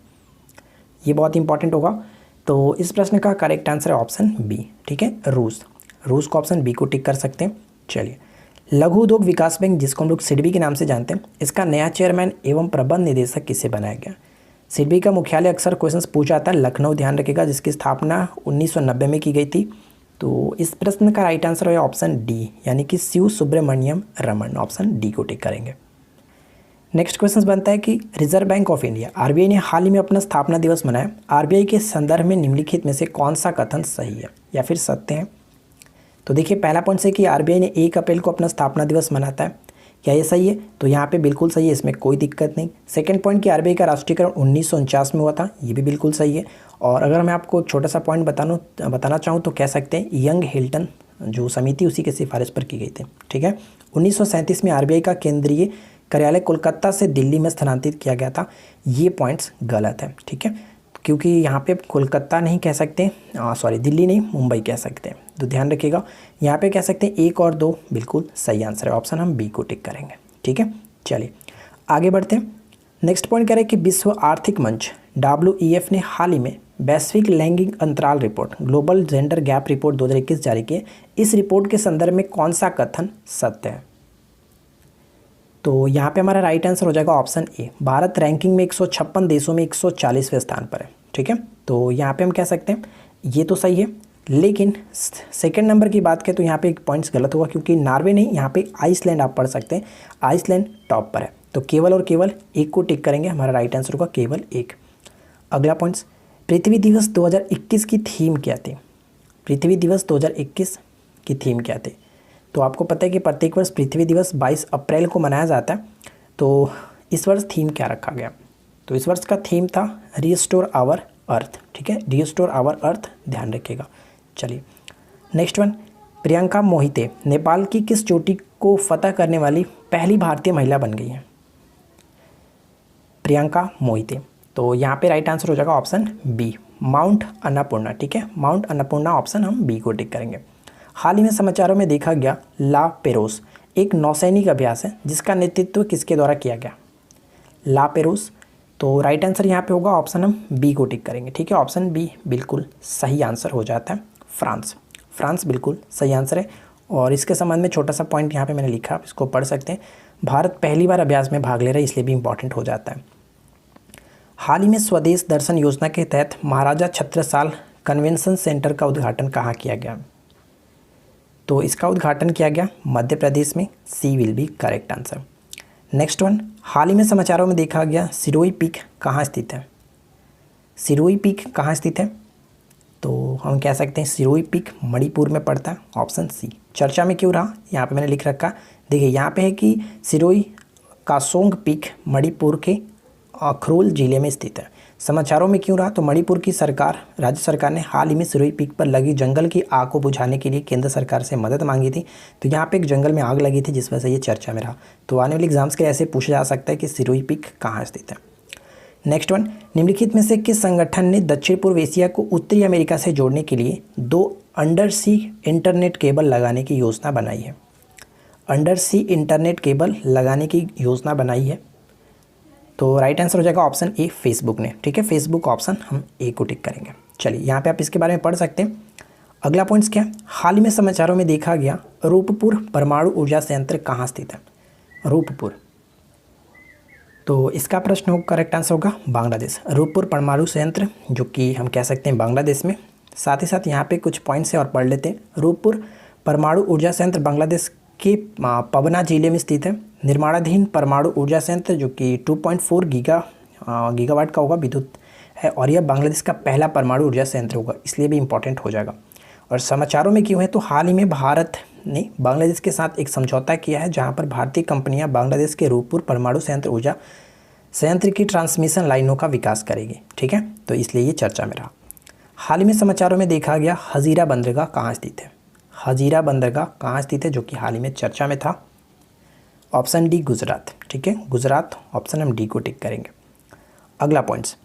ये बहुत इंपॉर्टेंट होगा। तो इस प्रश्न का करेक्ट आंसर है ऑप्शन बी। ठीक है, रूस को ऑप्शन बी को टिक कर सकते हैं। चलिए लघु उद्योग विकास बैंक, जिसको हम लोग सिडबी के नाम से जानते हैं, इसका नया चेयरमैन एवं प्रबंध निदेशक किसे बनाया गया? सिडबी का मुख्यालय अक्सर क्वेश्चंस पूछा जाता है, लखनऊ ध्यान रखिएगा, जिसकी स्थापना 1990 में की गई थी। तो इस प्रश्न का राइट आंसर है ऑप्शन डी, यानी कि शिव सुब्रमण्यम रमन। ऑप्शन डी को टिक करेंगे। नेक्स्ट क्वेश्चन बनता है कि reserve bank of India RBI ने हाल ही में अपना स्थापना दिवस मनाया। आरबीआई के संदर्भ में निम्नलिखित में से कौन सा कथन सही है या फिर सत्य है? तो देखिए, पहला पॉइंट से कि आरबीआई ने 1 अप्रैल को अपना स्थापना दिवस मनाता है, क्या ये सही है? तो यहाँ पे बिल्कुल सही है, इसमें कोई दिक्कत नहीं। सेकंड पॉइंट कि आरबीआई का राष्ट्रीयकरण 1949 में हुआ था, ये भी बिल्कुल सही है। और अगर मैं आपको छोटा सा पॉइंट बताना चाहूँ तो कह सकते हैं यंग हिल्टन जो समिति उसी के सिफारिश पर की गई थी। ठीक है। 1937 में आरबीआई का केंद्रीय कार्यालय कोलकाता से दिल्ली में स्थानांतरित किया गया था। ये पॉइंट्स गलत है। ठीक है, क्योंकि यहाँ पे कोलकाता नहीं कह सकते, दिल्ली नहीं, मुंबई कह सकते हैं। तो ध्यान रखिएगा, यहाँ पे कह सकते हैं 1 और 2 बिल्कुल सही आंसर है। ऑप्शन हम बी को टिक करेंगे। ठीक है, चलिए आगे बढ़ते हैं। नेक्स्ट पॉइंट कह रहे हैं कि विश्व आर्थिक मंच WEF ने हाल ही में वैश्विक लैंगिक अंतराल report global gender gap report 2021 जारी की है। इस रिपोर्ट के संदर्भ में कौन सा कथन सत्य है? तो यहाँ पे हमारा राइट आंसर हो जाएगा ऑप्शन ए। भारत रैंकिंग में 156 देशों में 140वें स्थान पर है। ठीक है, तो यहाँ पे हम कह सकते हैं ये तो सही है, लेकिन सेकंड नंबर की बात करें तो यहाँ पे एक पॉइंट्स गलत होगा, क्योंकि नॉर्वे नहीं, यहाँ पे आइसलैंड आप पढ़ सकते हैं, आइसलैंड टॉप पर है। तो केवल और केवल 1 को टिक करेंगे, हमारा राइट आंसर होगा केवल 1। अगला पॉइंट्स, पृथ्वी दिवस 2021 की थीम क्या थी? पृथ्वी दिवस 2021 की थीम क्या थी? तो आपको पता है कि प्रत्येक वर्ष पृथ्वी दिवस 22 अप्रैल को मनाया जाता है। तो इस वर्ष थीम क्या रखा गया? तो इस वर्ष का थीम था रिस्टोर आवर अर्थ। ठीक है, रिस्टोर आवर अर्थ, ध्यान रखिएगा। चलिए नेक्स्ट वन, प्रियंका मोहिते नेपाल की किस चोटी को फतह करने वाली पहली भारतीय महिला बन गई है? प्रियंका मोहिते, तो यहाँ पे राइट आंसर हो जाएगा ऑप्शन बी, माउंट अन्नपूर्णा। ठीक है, माउंट अन्नपूर्णा, ऑप्शन हम बी को टिक करेंगे। हाल ही में समाचारों में देखा गया ला पेरोस एक नौसैनिक अभ्यास है जिसका नेतृत्व किसके द्वारा किया गया? ला पेरोस, तो राइट आंसर यहाँ पे होगा ऑप्शन हम बी को टिक करेंगे। ठीक है, ऑप्शन बी बिल्कुल सही आंसर हो जाता है। फ्रांस, फ्रांस बिल्कुल सही आंसर है। और इसके संबंध में छोटा सा पॉइंट यहाँ पे मैंने लिखा, आप इसको पढ़ सकते हैं। भारत पहली बार अभ्यास में भाग ले रहा है, इसलिए भी इंपॉर्टेंट हो जाता है। हाल ही में स्वदेश दर्शन योजना के तहत महाराजा छत्रसाल कन्वेंशन सेंटर का उद्घाटन कहाँ किया गया? तो इसका उद्घाटन किया गया मध्य प्रदेश में। C will be correct answer. Next one, हाल ही में समाचारों में देखा गया सिरोही पीक कहाँ स्थित है? सिरोही पीक कहाँ स्थित है? तो हम कह सकते हैं सिरोही पीक मणिपुर में पड़ता है। Option C. चर्चा में क्यों रहा? यहाँ पे मैंने लिख रखा, देखिए यहाँ पे है कि सिरोही कासोंग पीक मणिपुर के अखरोल जिले में स्थित है। समाचारों में क्यों रहा? तो मणिपुर की सरकार, राज्य सरकार ने हाल ही में सिरोही पीक पर लगी जंगल की आग को बुझाने के लिए केंद्र सरकार से मदद मांगी थी। तो यहाँ पे एक जंगल में आग लगी थी, जिस वजह से ये चर्चा में रहा। तो आने वाले एग्जाम्स के ऐसे पूछा जा सकता है कि सिरोही पीक कहाँ स्थित है। नेक्स्ट वन, निम्नलिखित में से किस संगठन ने दक्षिण पूर्व एशिया को उत्तरी अमेरिका से जोड़ने के लिए 2 अंडर सी इंटरनेट केबल लगाने की योजना बनाई है? अंडर सी इंटरनेट केबल लगाने की योजना बनाई है। तो राइट आंसर हो जाएगा ऑप्शन ए, फेसबुक ने। ठीक है, फेसबुक, ऑप्शन हम ए को टिक करेंगे। चलिए यहाँ पे आप इसके बारे में पढ़ सकते हैं। अगला पॉइंट्स क्या है? हाल ही में समाचारों में देखा गया रूपपुर परमाणु ऊर्जा संयंत्र कहाँ स्थित है? रूपपुर, तो इसका प्रश्न होगा, करेक्ट आंसर होगा बांग्लादेश। रूपपुर परमाणु संयंत्र जो कि हम कह सकते हैं बांग्लादेश में। साथ ही साथ यहाँ पे कुछ पॉइंट्स हैं और पढ़ लेते हैं। रूपपुर परमाणु ऊर्जा संयंत्र बांग्लादेश के पबना जिले में स्थित है। निर्माणाधीन परमाणु ऊर्जा संयंत्र जो कि 2.4 गीगावाट का होगा, विद्युत है, और यह बांग्लादेश का पहला परमाणु ऊर्जा संयंत्र होगा, इसलिए भी इंपॉर्टेंट हो जाएगा। और समाचारों में क्यों है? तो हाल ही में भारत ने बांग्लादेश के साथ एक समझौता किया है, जहां पर भारतीय कंपनियां बांग्लादेश के रूपपुर परमाणु संयंत्र ऊर्जा संयंत्र की ट्रांसमिशन लाइनों का विकास करेगी। ठीक है, तो इसलिए ये चर्चा में रहा। हाल ही में समाचारों में देखा गया हजीरा बंदरगाह कहाँ स्थित है? हजीरा बंदरगाह कहाँ स्थित है, जो कि हाल ही में चर्चा में था? Option D, Gujarat. ठीक है, गुजरात, ऑप्शन हम डी को टिक करेंगे। अगला पॉइंट्स,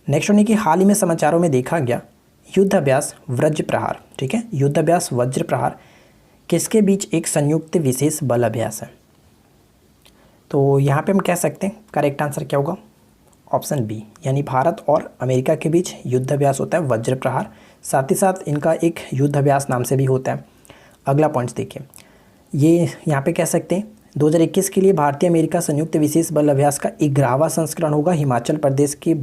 नेक्स्ट होने की हाल ही में समाचारों में देखा गया युद्ध अभ्यास वज्र प्रहार। ठीक है, युद्ध अभ्यास वज्र प्रहार किसके बीच एक संयुक्त विशेष बल अभ्यास है? तो यहाँ पे हम कह सकते हैं करेक्ट आंसर क्या होगा? ऑप्शन बी, यानी भारत और अमेरिका के बीच युद्ध अभ्यास होता है वज्र प्रहार। साथ ही साथ इनका एक युद्ध अभ्यास नाम से भी होता है। अगला पॉइंट्स देखिए, ये यहाँ पे कह सकते हैं 2021 के लिए भारतीय अमेरिका संयुक्त विशेष बल अभ्यास का 11वां संस्करण होगा, हिमाचल प्रदेश के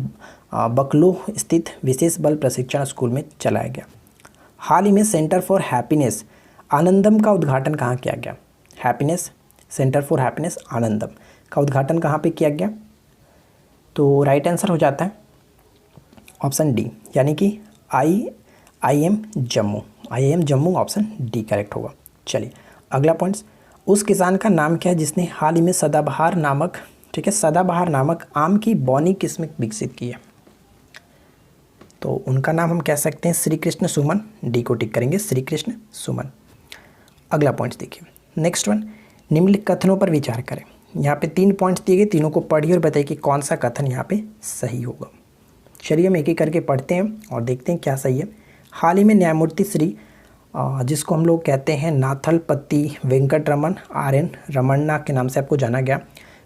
बकलो स्थित विशेष बल प्रशिक्षण स्कूल में चलाया गया। हाल ही में सेंटर फॉर हैप्पीनेस आनंदम का उद्घाटन कहाँ किया गया? हैप्पीनेस, सेंटर फॉर हैप्पीनेस आनंदम का उद्घाटन कहाँ पे किया गया? तो राइट आंसर हो जाता है ऑप्शन डी, यानी कि IIM Jammu option D correct होगा। चलिए अगला पॉइंट्स, उस किसान का नाम क्या है जिसने हाल ही में सदाबहार नामक, ठीक है, सदाबहार नामक आम की बौनी किस्म विकसित की है? तो उनका नाम हम कह सकते हैं श्री कृष्ण सुमन, डी को टिक करेंगे, श्री कृष्ण सुमन। अगला पॉइंट्स देखिए, नेक्स्ट वन, निम्नलिखित कथनों पर विचार करें। यहाँ पे 3 पॉइंट्स दिए गए, तीनों को पढ़िए और बताइए कि कौन सा कथन यहाँ पे सही होगा। चलिए हम एक एक करके पढ़ते हैं और देखते हैं क्या सही है। हाल ही में न्यायमूर्ति श्री जिसको हम लोग कहते हैं नाथलपति वेंकट रमन RN रमन्ना के नाम से आपको जाना गया,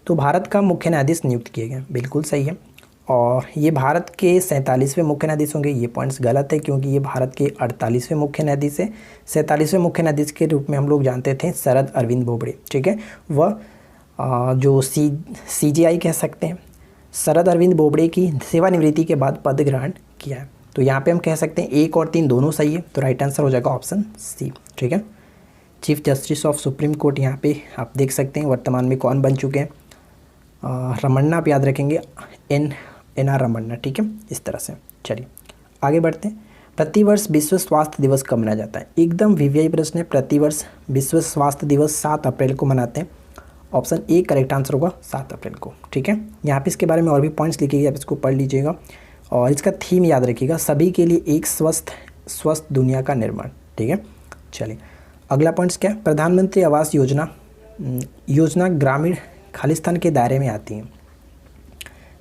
तो भारत का मुख्य न्यायाधीश नियुक्त किए गए, बिल्कुल सही है। और ये भारत के 47वें मुख्य न्यायाधीश होंगे, ये पॉइंट्स गलत है क्योंकि ये भारत के 48वें मुख्य न्यायाधीश है। 47वें मुख्य न्यायाधीश के रूप में हम लोग जानते थे शरद अरविंद बोबड़े, ठीक है, वह जो CJI कह सकते हैं, शरद अरविंद बोबड़े की सेवानिवृत्ति के बाद पद ग्रहण किया है। तो यहाँ पे हम कह सकते हैं 1 और 3 दोनों सही है, तो राइट आंसर हो जाएगा ऑप्शन सी, ठीक है। Chief justice of supreme court यहाँ पे आप देख सकते हैं वर्तमान में कौन बन चुके हैं, रमन्ना, आप याद रखेंगे NR रमन्ना, ठीक है, इस तरह से। चलिए आगे बढ़ते हैं। प्रतिवर्ष विश्व स्वास्थ्य दिवस कब मनाया जाता है? एकदम VVI प्रश्न है। प्रतिवर्ष विश्व स्वास्थ्य दिवस 7 अप्रैल को मनाते हैं, ऑप्शन ए करेक्ट आंसर होगा 7 अप्रैल को, ठीक है। यहाँ पे इसके बारे में और भी पॉइंट्स लिखे गए, आप इसको पढ़ लीजिएगा और इसका थीम याद रखिएगा, सभी के लिए एक स्वस्थ दुनिया का निर्माण, ठीक है। चलिए अगला पॉइंट्स क्या है? प्रधानमंत्री आवास योजना ग्रामीण खालिस्तान के दायरे में आती है,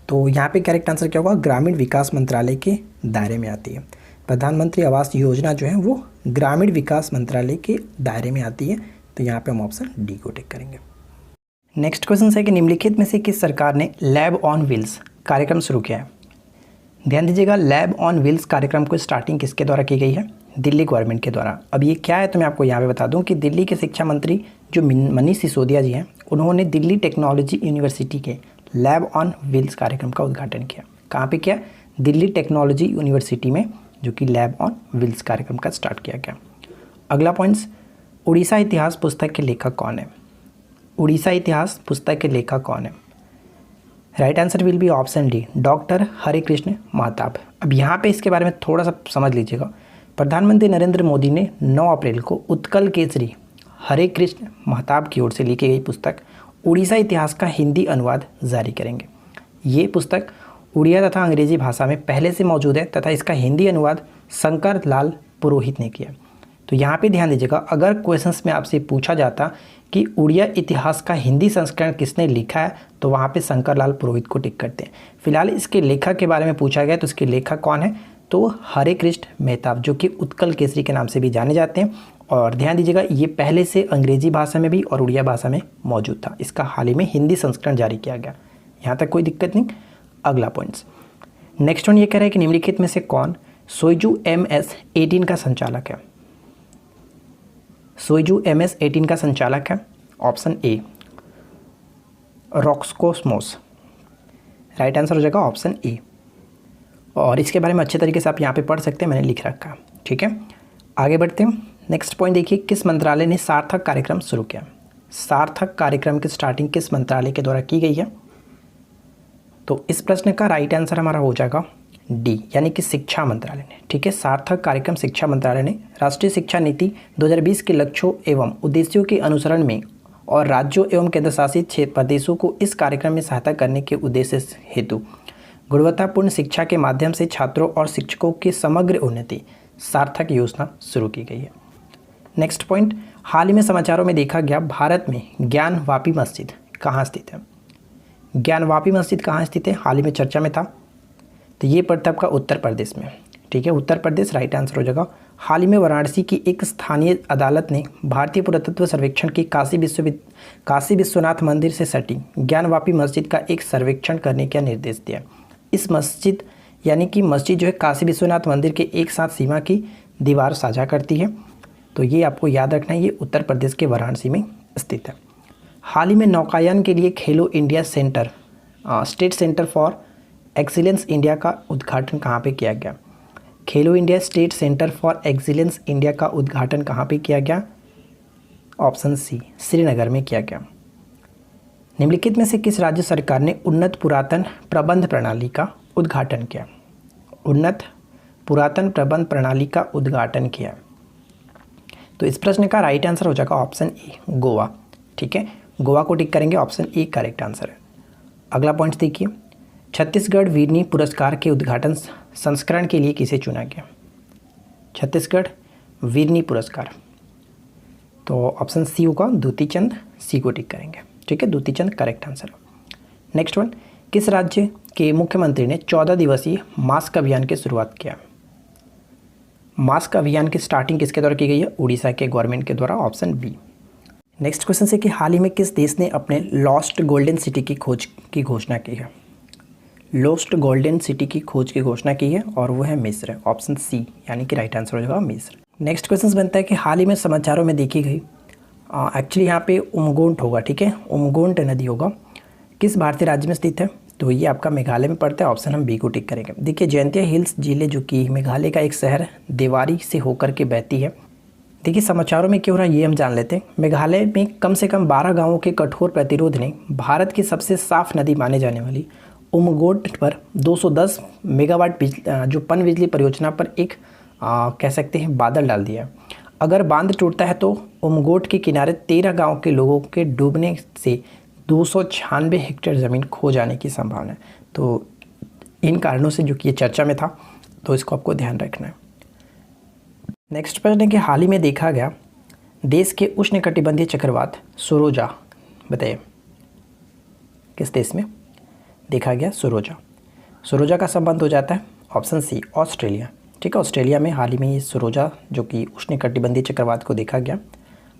तो यहाँ पे करेक्ट आंसर क्या होगा? ग्रामीण विकास मंत्रालय के दायरे में आती है। प्रधानमंत्री आवास योजना जो है वो ग्रामीण विकास मंत्रालय के दायरे में आती है, तो यहाँ पे हम ऑप्शन डी को टिक करेंगे। नेक्स्ट क्वेश्चन है कि निम्नलिखित में से किस सरकार ने लैब ऑन व्हील्स कार्यक्रम शुरू किया है? ध्यान दीजिएगा, लैब ऑन व्हील्स कार्यक्रम को स्टार्टिंग किसके द्वारा की गई है? दिल्ली गवर्नमेंट के द्वारा। अब ये क्या है तो मैं आपको यहाँ पे बता दूं कि दिल्ली के शिक्षा मंत्री जो मनीष सिसोदिया जी हैं, उन्होंने दिल्ली टेक्नोलॉजी यूनिवर्सिटी के लैब ऑन व्हील्स कार्यक्रम का उद्घाटन किया। कहाँ पे किया? दिल्ली टेक्नोलॉजी यूनिवर्सिटी में, जो कि लैब ऑन व्हील्स कार्यक्रम का स्टार्ट किया गया। अगला पॉइंट्स, उड़ीसा इतिहास पुस्तक के लेखक कौन है? उड़ीसा इतिहास पुस्तक के लेखक कौन है? Right answer will be option D, doctor Hare Krishna Mahtab. अब यहाँ पे इसके बारे में थोड़ा सा समझ लीजिएगा। प्रधानमंत्री नरेंद्र मोदी ने 9 अप्रैल को उत्कल केसरी हरे कृष्ण महताब की ओर से लिखी गई पुस्तक उड़ीसा इतिहास का हिंदी अनुवाद जारी करेंगे। ये पुस्तक उड़िया तथा अंग्रेजी भाषा में पहले से मौजूद है तथा इसका हिंदी अनुवाद शंकर लाल पुरोहित ने किया। तो यहाँ पे ध्यान दीजिएगा, अगर क्वेश्चंस में आपसे पूछा जाता कि उड़िया इतिहास का हिंदी संस्करण किसने लिखा है, तो वहाँ पे शंकर लाल पुरोहित को टिक करते हैं। फिलहाल इसके लेखक के बारे में पूछा गया, तो इसके लेखक कौन है? तो हरे कृष्ण मेहताब, जो कि उत्कल केसरी के नाम से भी जाने जाते हैं। और ध्यान दीजिएगा, ये पहले से अंग्रेजी भाषा में भी और उड़िया भाषा में मौजूद था। इसका हाल ही में हिंदी संस्करण जारी किया गया। यहाँ तक कोई दिक्कत नहीं। अगला पॉइंट्स, नेक्स्ट वन ये कह रहा है कि निम्नलिखित में से कौन सोइजू MS-18 का संचालक है? सोइजू MS-18 का संचालक है ऑप्शन ए, रॉस्कोस्मोस। राइट आंसर हो जाएगा ऑप्शन ए। और इसके बारे में अच्छे तरीके से आप यहाँ पे पढ़ सकते हैं, मैंने लिख रखा है, ठीक है। आगे बढ़ते हैं। नेक्स्ट पॉइंट देखिए, किस मंत्रालय ने सार्थक कार्यक्रम शुरू किया? सार्थक कार्यक्रम की स्टार्टिंग किस मंत्रालय के द्वारा की गई है? तो इस प्रश्न का राइट आंसर हमारा हो जाएगा डी, यानी कि शिक्षा मंत्रालय ने, ठीक है। सार्थक कार्यक्रम शिक्षा मंत्रालय ने राष्ट्रीय शिक्षा नीति 2020 के लक्ष्यों एवं उद्देश्यों के अनुसरण में और राज्यों एवं केंद्र शासित प्रदेशों को इस कार्यक्रम में सहायता करने के उद्देश्य हेतु गुणवत्तापूर्ण शिक्षा के माध्यम से छात्रों और शिक्षकों की समग्र उन्नति सार्थक योजना शुरू की गई है। नेक्स्ट पॉइंट, हाल ही में समाचारों में देखा गया भारत में ज्ञानवापी मस्जिद कहाँ स्थित है? ज्ञानवापी मस्जिद कहाँ स्थित है? हाल ही में चर्चा में था, तो ये पड़ता है आपका उत्तर प्रदेश में, ठीक है, उत्तर प्रदेश राइट आंसर हो जाएगा। हाल ही में वाराणसी की एक स्थानीय अदालत ने भारतीय पुरातत्व सर्वेक्षण की काशी विश्वनाथ मंदिर से सटी ज्ञानवापी मस्जिद का एक सर्वेक्षण करने का निर्देश दिया। इस मस्जिद यानी कि मस्जिद जो है काशी विश्वनाथ मंदिर के एक साथ सीमा की दीवार साझा करती है। तो ये आपको याद रखना है, ये उत्तर प्रदेश के वाराणसी में स्थित है। हाल ही में नौकायन के लिए खेलो India centre state centre for excellence India का उद्घाटन कहाँ पे किया गया? खेलो India state centre for excellence India का उद्घाटन कहाँ पे किया गया? ऑप्शन सी, श्रीनगर में किया गया। निम्नलिखित में से किस राज्य सरकार ने उन्नत पुरातन प्रबंध प्रणाली का उद्घाटन किया? उन्नत पुरातन प्रबंध प्रणाली का उद्घाटन किया। तो इस प्रश्न का राइट आंसर हो जाएगा ऑप्शन ए, गोवा। ठीक है, गोवा को टिक करेंगे, ऑप्शन ए करेक्ट आंसर है। अगला पॉइंट देखिए, छत्तीसगढ़ वीरनी पुरस्कार के उद्घाटन संस्करण के लिए किसे चुना गया? छत्तीसगढ़ वीरनी पुरस्कार, तो ऑप्शन सी होगा दूती चंद, सी को टिक करेंगे। ठीक है, दूती चंद करेक्ट आंसर है। नेक्स्ट वन, किस राज्य के मुख्यमंत्री ने 14 दिवसीय मास्क अभियान की शुरुआत किया? मास्क अभियान की स्टार्टिंग किसके द्वारा की गई है? उड़ीसा के गवर्नमेंट के द्वारा, ऑप्शन बी। नेक्स्ट क्वेश्चन है कि हाल ही में किस देश ने अपने लॉस्ट गोल्डन सिटी की खोज की घोषणा की है? लॉस्ट गोल्डन सिटी की खोज की घोषणा की है और वो है मिस्र, ऑप्शन सी, यानी कि राइट आंसर हो जाएगा मिस्र। नेक्स्ट क्वेश्चन बनता है कि हाल ही में समाचारों में देखी गई, एक्चुअली यहाँ पे उमगोंट होगा, ठीक है, उमगोंट नदी होगा, किस भारतीय राज्य में स्थित है? तो ये आपका मेघालय में पड़ता है, ऑप्शन हम बी को टिक करेंगे। देखिए, जयंतिया हिल्स जिले जो कि मेघालय का एक शहर देवारी से होकर के बहती है। देखिए समाचारों में क्यों रहा ये हम जान लेते हैं। मेघालय में कम से कम 12 गांवों के कठोर प्रतिरोध ने भारत की सबसे साफ नदी माने जाने वाली उमगोट पर 210 मेगावाट जो पनबिजली परियोजना पर एक कह सकते हैं बादल डाल दिया। अगर बांध टूटता है तो उमगोट के किनारे 13 गाँव के लोगों के डूबने से 296 हेक्टेयर ज़मीन खो जाने की संभावना है। तो इन कारणों से जो कि ये चर्चा में था, तो इसको आपको ध्यान रखना है। नेक्स्ट प्रश्न है कि हाल ही में देखा गया देश के उष्णकटिबंधीय चक्रवात सुरोजा, बताइए किस देश में देखा गया सुरोजा? सुरोजा का संबंध हो जाता है ऑप्शन सी, ऑस्ट्रेलिया। ठीक है, ऑस्ट्रेलिया में हाल ही में ये सुरोजा जो कि उष्णकटिबंधीय चक्रवात को देखा गया।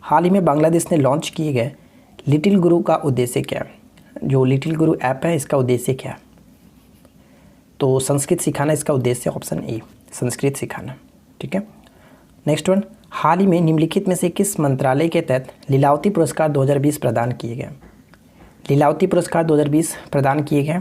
हाल ही में बांग्लादेश ने लॉन्च किए गए लिटिल गुरु का उद्देश्य क्या है? जो लिटिल गुरु ऐप है इसका उद्देश्य क्या है? तो संस्कृत सिखाना इसका उद्देश्य, ऑप्शन ए, संस्कृत सिखाना। ठीक है, नेक्स्ट वन, हाल ही में निम्नलिखित में से किस मंत्रालय के तहत लीलावती पुरस्कार 2020 प्रदान किए गए? लीलावती पुरस्कार 2020 प्रदान किए गए,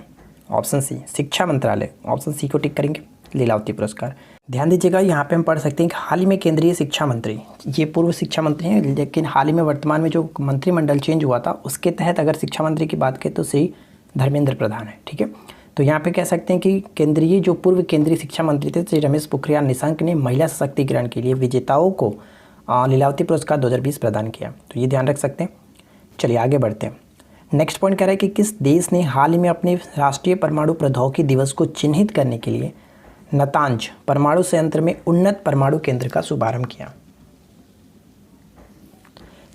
ऑप्शन सी, शिक्षा मंत्रालय, ऑप्शन सी को टिक करेंगे, लीलावती पुरस्कार। ध्यान दीजिएगा, यहाँ पे हम पढ़ सकते हैं कि हाल ही में केंद्रीय शिक्षा मंत्री, ये पूर्व शिक्षा मंत्री हैं, लेकिन हाल ही में वर्तमान में जो मंत्रिमंडल चेंज हुआ था उसके तहत अगर शिक्षा मंत्री की बात करें तो श्री धर्मेंद्र प्रधान है। ठीक है, तो यहाँ पे कह सकते हैं कि केंद्रीय जो पूर्व केंद्रीय शिक्षा मंत्री थे श्री रमेश पोखरियाल निशंक ने महिला सशक्तिकरण के लिए विजेताओं को लीलावती पुरस्कार 2020 प्रदान किया। तो ये ध्यान रख सकते हैं। चलिए आगे बढ़ते हैं। नेक्स्ट पॉइंट कह रहा है कि किस देश ने हाल ही में अपने राष्ट्रीय परमाणु प्रौद्योगिकी दिवस को चिन्हित करने के लिए नतांज परमाणु संयंत्र में उन्नत परमाणु केंद्र का शुभारंभ किया?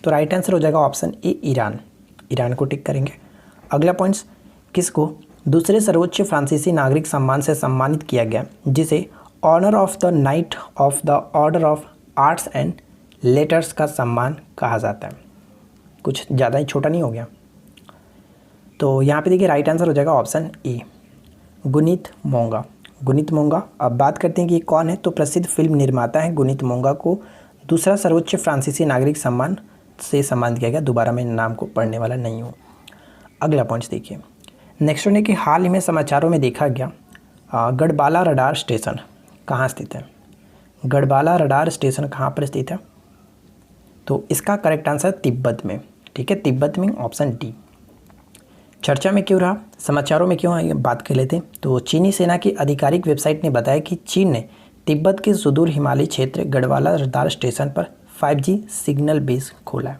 तो राइट आंसर हो जाएगा ऑप्शन ए, ईरान। ईरान को टिक करेंगे। अगला पॉइंट्स, किसको दूसरे सर्वोच्च फ्रांसीसी नागरिक सम्मान से सम्मानित किया गया जिसे honour of the knight of the order of arts and letters का सम्मान कहा जाता है? कुछ ज़्यादा ही छोटा नहीं हो गया? तो यहाँ पे देखिए राइट आंसर हो जाएगा ऑप्शन ए, गुनीत मोंगा। गुनीत मोंगा। अब बात करते हैं कि ये कौन है, तो प्रसिद्ध फिल्म निर्माता है। गुनीत मोंगा को दूसरा सर्वोच्च फ्रांसीसी नागरिक सम्मान से सम्मानित किया गया। दोबारा मैं नाम को पढ़ने वाला नहीं हूँ। अगला पॉइंट देखिए, नेक्स्ट वन है कि हाल ही में समाचारों में देखा गया गढ़बाला रडार स्टेशन कहाँ स्थित है? गढ़बाला रडार स्टेशन कहाँ पर स्थित है? तो इसका करेक्ट आंसर तिब्बत में। ठीक है, तिब्बत में, ऑप्शन डी। चर्चा में क्यों रहा, समाचारों में क्यों बात कर लेते हैं? तो चीनी सेना की आधिकारिक वेबसाइट ने बताया कि चीन ने तिब्बत के सुदूर हिमालयी क्षेत्र गढ़वाला रडार स्टेशन पर 5G सिग्नल बेस खोला है।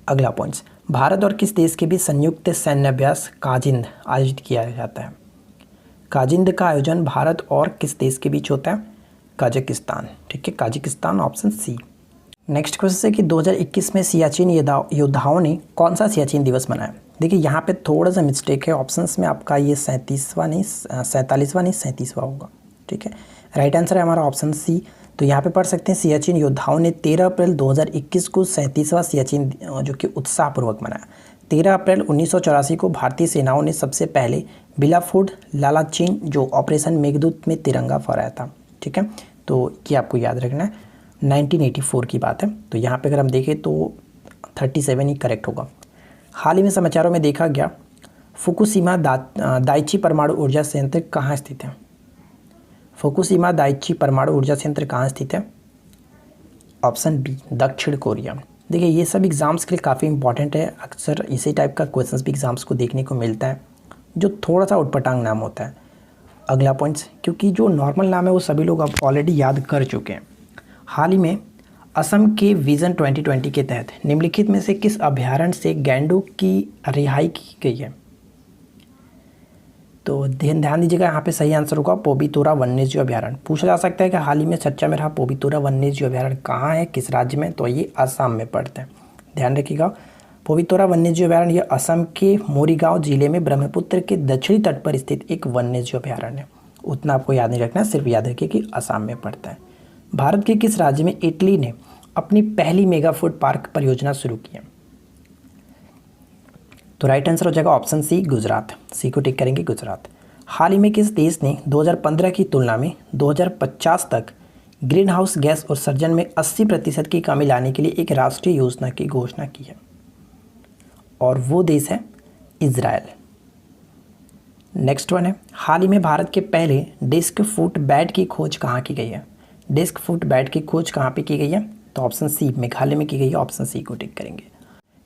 अगला पॉइंट्स, भारत और किस देश के बीच संयुक्त सैन्याभ्यास काजिंद आयोजित किया जाता है? काजिंद का आयोजन भारत और किस देश के बीच होता है? कजाकिस्तान। ठीक है, Kazakhstan, option C. Next question है कि 2021 में सियाचिन योद्धाओं ने कौन सा सियाचिन दिवस मनाया? देखिए यहाँ पे थोड़ा सा मिस्टेक है ऑप्शंस में, आपका ये 47वां नहीं 37वां होगा। ठीक है, राइट आंसर है हमारा ऑप्शन सी। तो यहाँ पे पढ़ सकते हैं सियाचिन योद्धाओं ने 13 अप्रैल 2021 को 37वां सियाचिन जो कि उत्साहपूर्वक मनाया। 13 अप्रैल 1984 को भारतीय सेनाओं ने सबसे पहले बिलाफोर्ड लालाचीन जो ऑपरेशन मेघदूत में तिरंगा फहराया था। ठीक है, तो ये आपको याद रखना है। 1984 की बात है। तो यहाँ पे अगर हम देखें तो 37 ही करेक्ट होगा। हाल ही में समाचारों में देखा गया फुकुशिमा दाइची परमाणु ऊर्जा संयंत्र कहाँ स्थित है? फुकुशिमा दाइची परमाणु ऊर्जा संयंत्र कहाँ स्थित है? ऑप्शन बी, दक्षिण कोरिया। देखिए ये सब एग्ज़ाम्स के लिए काफ़ी इंपॉर्टेंट है। अक्सर इसी टाइप का क्वेश्चंस भी एग्ज़ाम्स को देखने को मिलता है जो थोड़ा सा उटपटांग नाम होता है। अगला पॉइंट्स, क्योंकि जो नॉर्मल नाम है वो सभी लोग अब ऑलरेडी याद कर चुके हैं। हाल ही में असम के विज़न 2020 के तहत निम्नलिखित में से किस अभ्यारण्य से गैंडों की रिहाई की गई है? तो ध्यान दीजिएगा, यहाँ पे सही आंसर होगा पोबीतोरा वन्यजीव अभ्यारण्य। पूछा जा सकता है कि हाल ही में चर्चा में रहा पोबीतोरा वन्यजीव अभ्यारण्य कहाँ है, किस राज्य में? तो ये असम में पड़ता है। ध्यान रखिएगा, पोबीतोरा वन्यजीव अभ्यारण्य यह असम के मोरीगांव जिले में ब्रह्मपुत्र के दक्षिणी तट पर स्थित एक वन्यजीव अभ्यारण्य है। उतना आपको याद नहीं रखना, सिर्फ याद रखिए कि असम में पड़ता है। भारत के किस राज्य में इटली ने अपनी पहली मेगा फूड पार्क परियोजना शुरू की है? तो राइट आंसर हो जाएगा ऑप्शन सी, गुजरात। सी को टिक करेंगे, गुजरात। हाल ही में किस देश ने 2015 की तुलना में 2050 तक ग्रीन हाउस गैस उत्सर्जन में 80% की कमी लाने के लिए एक राष्ट्रीय योजना की घोषणा की है? और वो देश है इजराइल। नेक्स्ट वन है, हाल ही में भारत के पहले डिस्क फुट बैट की खोज कहाँ की गई है? डिस्क फुट बैट की खोज कहाँ पे की गई है? तो ऑप्शन सी, मेघालय में की गई है। ऑप्शन सी को टिक करेंगे।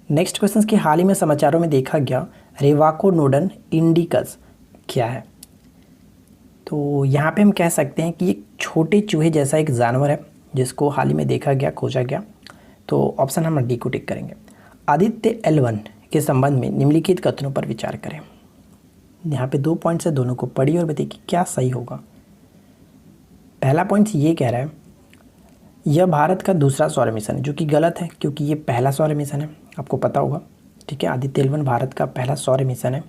नेक्स्ट क्वेश्चन की हाल ही में समाचारों में देखा गया रेवाकोनोडन इंडिकस क्या है? तो यहाँ पे हम कह सकते हैं कि एक छोटे चूहे जैसा एक जानवर है जिसको हाल ही में देखा गया, खोजा गया। तो ऑप्शन हम डी को टिक करेंगे। आदित्य L1 के संबंध में निम्नलिखित कथनों पर विचार करें। यहाँ पे 2 पॉइंट्स है, दोनों को पढ़िए और बताइए कि क्या सही होगा। पहला पॉइंट ये कह रहा है यह भारत का दूसरा सौर मिशन है, जो कि गलत है क्योंकि ये पहला सौर मिशन है, आपको पता होगा। ठीक है, आदित्य L1 भारत का पहला सौर मिशन है।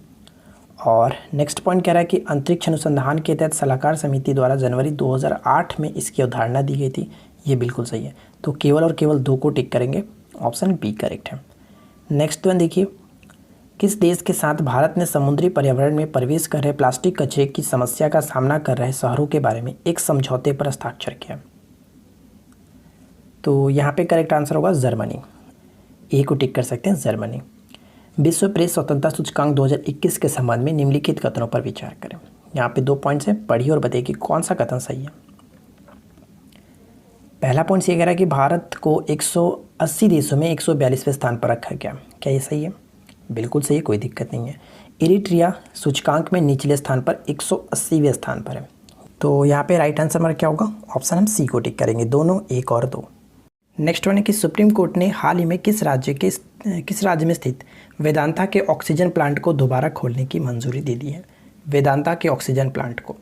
और नेक्स्ट पॉइंट कह रहा है कि अंतरिक्ष अनुसंधान के तहत सलाहकार समिति द्वारा जनवरी 2008 में इसकी अवधारणा दी गई थी। ये बिल्कुल सही है। तो केवल और केवल 2 को टिक करेंगे। ऑप्शन बी करेक्ट है। नेक्स्ट वन देखिए, किस देश के साथ भारत ने समुद्री पर्यावरण में प्रवेश कर रहे प्लास्टिक कचरे की समस्या का सामना कर रहे शहरों के बारे में एक समझौते पर हस्ताक्षर किया? तो यहाँ पे करेक्ट आंसर होगा जर्मनी। ए को टिक कर सकते हैं, जर्मनी। विश्व प्रेस स्वतंत्रता सूचकांक 2021 के संबंध में निम्नलिखित कथनों पर विचार करें। यहाँ पे 2 पॉइंट्स हैं, पढ़िए और बताइए कि कौन सा कथन सही है। पहला पॉइंट ये कह रहा है कि भारत को 180 देशों में 142वें स्थान पर रखा गया। क्या ये सही है? बिल्कुल सही है, कोई दिक्कत नहीं है। इरिट्रिया सूचकांक में निचले स्थान पर 180वें स्थान पर है। तो यहाँ पे राइट आंसर हमारा क्या होगा? ऑप्शन हम सी को टिक करेंगे, दोनों 1 और 2। नेक्स्ट वन है कि सुप्रीम कोर्ट ने हाल ही में किस राज्य में स्थित वेदांता के ऑक्सीजन प्लांट को दोबारा खोलने की मंजूरी दे दी है? वेदांता के ऑक्सीजन प्लांट को।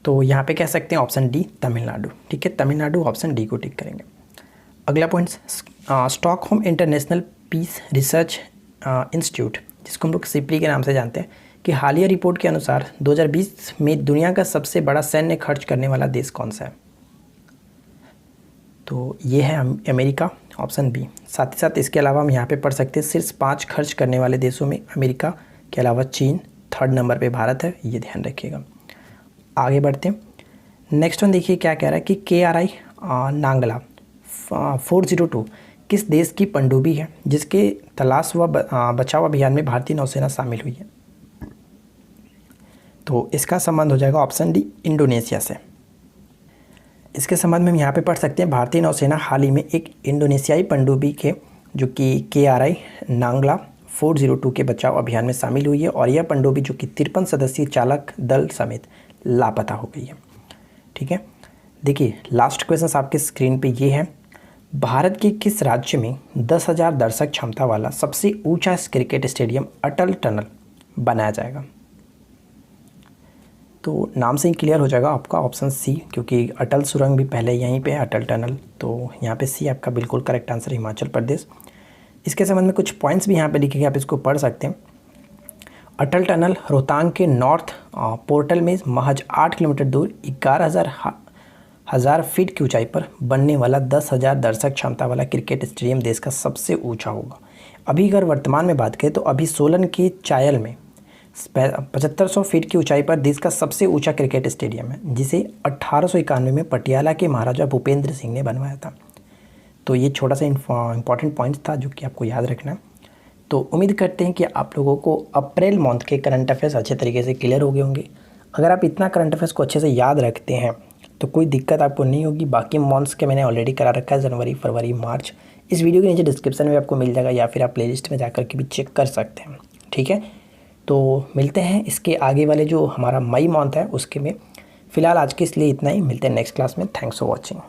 तो यहाँ पे कह सकते हैं ऑप्शन डी, तमिलनाडु। ठीक है, तमिलनाडु, ऑप्शन डी को टिक करेंगे। अगला point, Stockholm International Peace Research Institute, जिसको हम लोग सिप्ली के नाम से जानते हैं, कि हालिया रिपोर्ट के अनुसार 2020 में दुनिया का सबसे बड़ा सैन्य खर्च करने वाला देश कौन सा है? तो ये है अमेरिका, ऑप्शन बी। साथ ही साथ इसके अलावा हम यहाँ पे पढ़ सकते हैं शीर्ष 5 खर्च करने वाले देशों में अमेरिका के अलावा चीन 3rd नंबर पे भारत है, ये ध्यान रखिएगा। आगे बढ़ते हैं। नेक्स्ट वन देखिए क्या कह रहा है कि KRI नांगला 402 किस देश की पनडुब्बी है जिसके तलाश व बचाव अभियान में भारतीय नौसेना शामिल हुई है? तो इसका संबंध हो जाएगा ऑप्शन डी, इंडोनेशिया से। इसके संबंध में हम यहाँ पे पढ़ सकते हैं भारतीय नौसेना हाल ही में एक इंडोनेशियाई पनडुब्बी के जो कि KRI नांगला 402 के बचाव अभियान में शामिल हुई है। और यह पनडुब्बी जो कि 53 सदस्यीय चालक दल समेत लापता हो गई है। ठीक है, देखिए लास्ट क्वेश्चन आपके स्क्रीन पे ये है, भारत के किस राज्य में 10,000 दर्शक क्षमता वाला सबसे ऊंचा क्रिकेट स्टेडियम अटल टनल बनाया जाएगा? तो नाम से ही क्लियर हो जाएगा आपका ऑप्शन सी, क्योंकि अटल सुरंग भी पहले यहीं पे है, अटल टनल। तो यहाँ पे सी आपका बिल्कुल करेक्ट आंसर, हिमाचल प्रदेश। इसके संबंध में कुछ पॉइंट्स भी यहाँ पे लिखे गए, आप इसको पढ़ सकते हैं। अटल टनल रोहतांग के नॉर्थ पोर्टल में महज 8 किलोमीटर दूर 11,000 फीट की ऊंचाई पर बनने वाला 10,000 दर्शक क्षमता वाला क्रिकेट स्टेडियम देश का सबसे ऊंचा होगा। अभी अगर वर्तमान में बात करें तो अभी सोलन के चायल में 7500 फीट की ऊंचाई पर देश का सबसे ऊंचा क्रिकेट स्टेडियम है, जिसे 1891 में पटियाला के महाराजा भूपेंद्र सिंह ने बनवाया था। तो ये छोटा सा इंपॉर्टेंट पॉइंट था जो कि आपको याद रखना। तो उम्मीद करते हैं कि आप लोगों को अप्रैल मंथ के करंट अफेयर्स अच्छे तरीके से क्लियर हो गए होंगे। अगर आप इतना करंट अफेयर्स को अच्छे से याद रखते हैं तो कोई दिक्कत आपको नहीं होगी। बाकी मंथ्स के मैंने ऑलरेडी करा रखा है, जनवरी, फरवरी, मार्च। इस वीडियो के नीचे डिस्क्रिप्शन में आपको मिल जाएगा, या फिर आप प्लेलिस्ट में जाकर के भी चेक कर सकते हैं। ठीक है, तो मिलते हैं इसके आगे वाले जो हमारा मई मंथ है उसके में। फ़िलहाल आज के इसलिए इतना ही, मिलते हैं नेक्स्ट क्लास में। Thanks for watching.